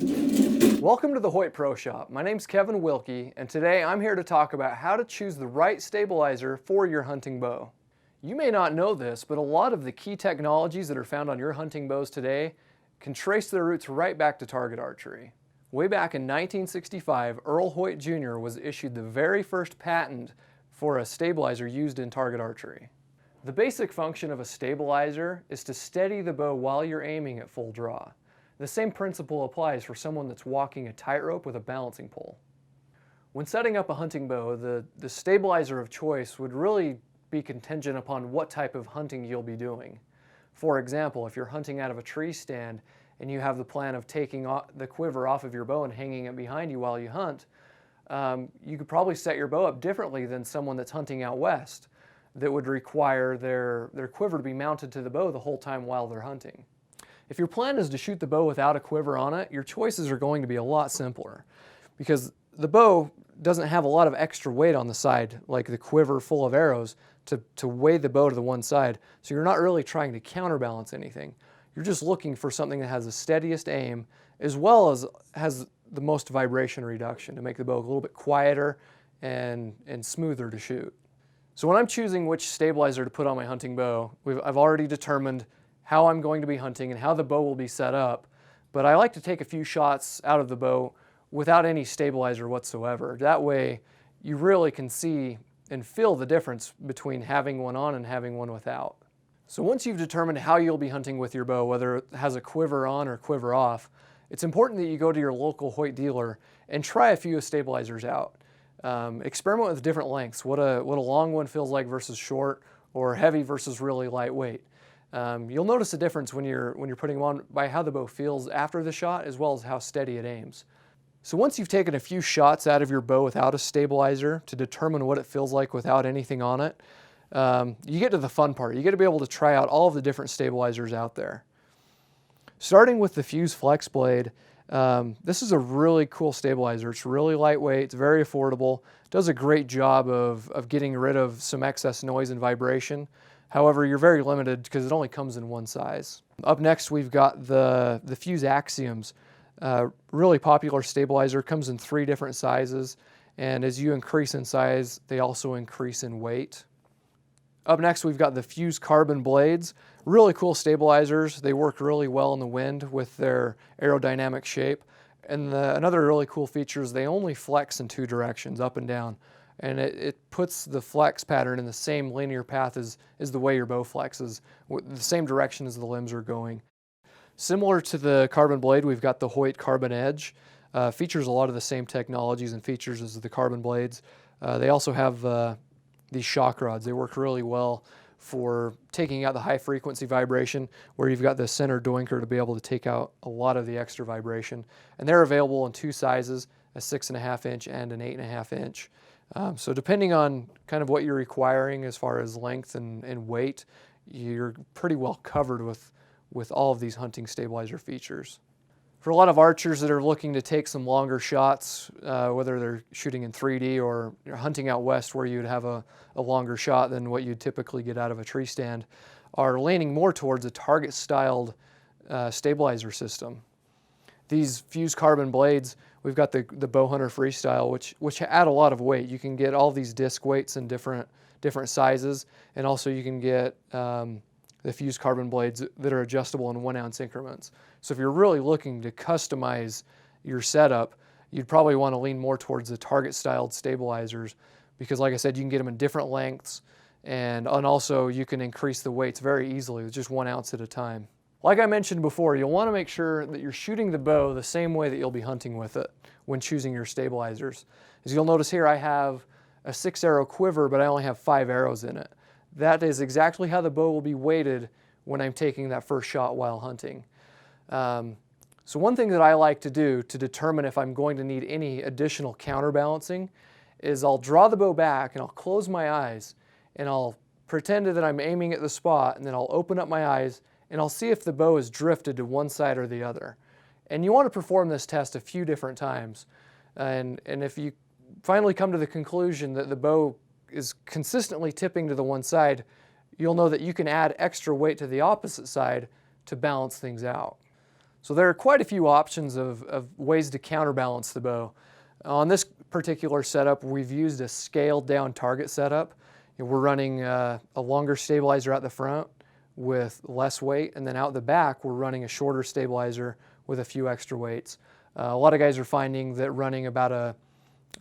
Welcome to the Hoyt Pro Shop. My name's Kevin Wilkey, and today I'm here to talk about how to choose the right stabilizer for your hunting bow. You may not know this, but a lot of the key technologies that are found on your hunting bows today can trace their roots right back to target archery. Way back in 1965, Earl Hoyt Jr. was issued the very first patent for a stabilizer used in target archery. The basic function of a stabilizer is to steady the bow while you're aiming at full draw. The same principle applies for someone that's walking a tightrope with a balancing pole. When setting up a hunting bow, the stabilizer of choice would really be contingent upon what type of hunting you'll be doing. For example, if you're hunting out of a tree stand and you have the plan of taking the quiver off of your bow and hanging it behind you while you hunt, you could probably set your bow up differently than someone that's hunting out west that would require their quiver to be mounted to the bow the whole time while they're hunting. If your plan is to shoot the bow without a quiver on it, your choices are going to be a lot simpler because the bow doesn't have a lot of extra weight on the side like the quiver full of arrows to weigh the bow to the one side. So you're not really trying to counterbalance anything. You're just looking for something that has the steadiest aim as well as has the most vibration reduction to make the bow a little bit quieter and smoother to shoot. So when I'm choosing which stabilizer to put on my hunting bow, I've already determined how I'm going to be hunting and how the bow will be set up, but I like to take a few shots out of the bow without any stabilizer whatsoever. That way you really can see and feel the difference between having one on and having one without. So once you've determined how you'll be hunting with your bow, whether it has a quiver on or quiver off, it's important that you go to your local Hoyt dealer and try a few stabilizers out. Experiment with different lengths, what a long one feels like versus short, or heavy versus really lightweight. You'll notice a difference when you're putting them on by how the bow feels after the shot as well as how steady it aims. So once you've taken a few shots out of your bow without a stabilizer to determine what it feels like without anything on it, you get to the fun part. You get to be able to try out all of the different stabilizers out there. Starting with the Fuse Flex Blade, this is a really cool stabilizer. It's really lightweight, it's very affordable, it does a great job of getting rid of some excess noise and vibration. However, you're very limited because it only comes in one size. Up next, we've got the Fuse Axioms. Really popular stabilizer, comes in 3 different sizes, and as you increase in size, they also increase in weight. Up next, we've got the Fuse Carbon Blades. Really cool stabilizers. They work really well in the wind with their aerodynamic shape. And another really cool feature is they only flex in 2 directions, up and down. And it puts the flex pattern in the same linear path as the way your bow flexes, the same direction as the limbs are going. Similar to the carbon blade, we've got the Hoyt Carbon Edge. Features a lot of the same technologies and features as the carbon blades. They also have these shock rods. They work really well for taking out the high frequency vibration, where you've got the center doinker to be able to take out a lot of the extra vibration. And they're available in 2 sizes, a 6.5 inch and an 8.5 inch. So depending on kind of what you're requiring as far as length and weight, you're pretty well covered with all of these hunting stabilizer features. For a lot of archers that are looking to take some longer shots, whether they're shooting in 3D or you're hunting out west where you'd have a longer shot than what you'd typically get out of a tree stand, are leaning more towards a target-styled stabilizer system. These Fuse Carbon Blades, we've got the Bowhunter Freestyle, which add a lot of weight. You can get all these disc weights in different sizes, and also you can get the Fuse Carbon Blades that are adjustable in 1 ounce increments. So if you're really looking to customize your setup, you'd probably want to lean more towards the target-styled stabilizers because, like I said, you can get them in different lengths, and also you can increase the weights very easily with just 1 ounce at a time. Like I mentioned before, you'll want to make sure that you're shooting the bow the same way that you'll be hunting with it when choosing your stabilizers. As you'll notice here, I have a 6-arrow quiver, but I only have 5 arrows in it. That is exactly how the bow will be weighted when I'm taking that first shot while hunting. So one thing that I like to do to determine if I'm going to need any additional counterbalancing is I'll draw the bow back and I'll close my eyes and I'll pretend that I'm aiming at the spot, and then I'll open up my eyes and I'll see if the bow is drifted to one side or the other. And you want to perform this test a few different times. And if you finally come to the conclusion that the bow is consistently tipping to the one side, you'll know that you can add extra weight to the opposite side to balance things out. So there are quite a few options of ways to counterbalance the bow. On this particular setup, we've used a scaled down target setup. We're running a longer stabilizer out the front with less weight, and then out the back we're running a shorter stabilizer with a few extra weights. A lot of guys are finding that running about a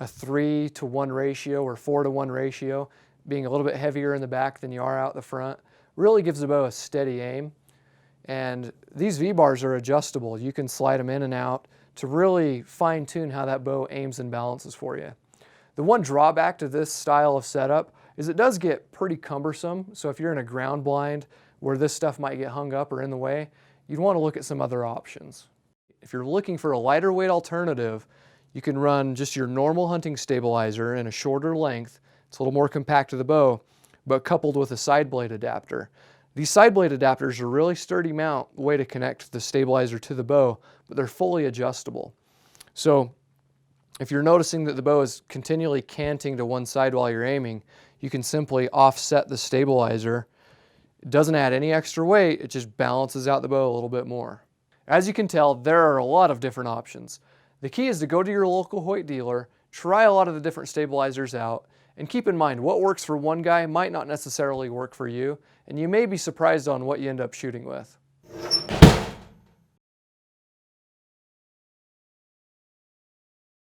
3-to-1 ratio or 4-to-1 ratio, being a little bit heavier in the back than you are out the front, really gives the bow a steady aim. And these V-bars are adjustable. You can slide them in and out to really fine-tune how that bow aims and balances for you. The one drawback to this style of setup is it does get pretty cumbersome. So if you're in a ground blind where this stuff might get hung up or in the way, you'd want to look at some other options. If you're looking for a lighter weight alternative, you can run just your normal hunting stabilizer in a shorter length. It's a little more compact to the bow, but coupled with a side blade adapter. These side blade adapters are a really sturdy way to connect the stabilizer to the bow, but they're fully adjustable. So if you're noticing that the bow is continually canting to one side while you're aiming, you can simply offset the stabilizer. It doesn't add any extra weight, it just balances out the bow a little bit more. As you can tell, there are a lot of different options. The key is to go to your local Hoyt dealer, try a lot of the different stabilizers out, and keep in mind what works for one guy might not necessarily work for you, and you may be surprised on what you end up shooting with.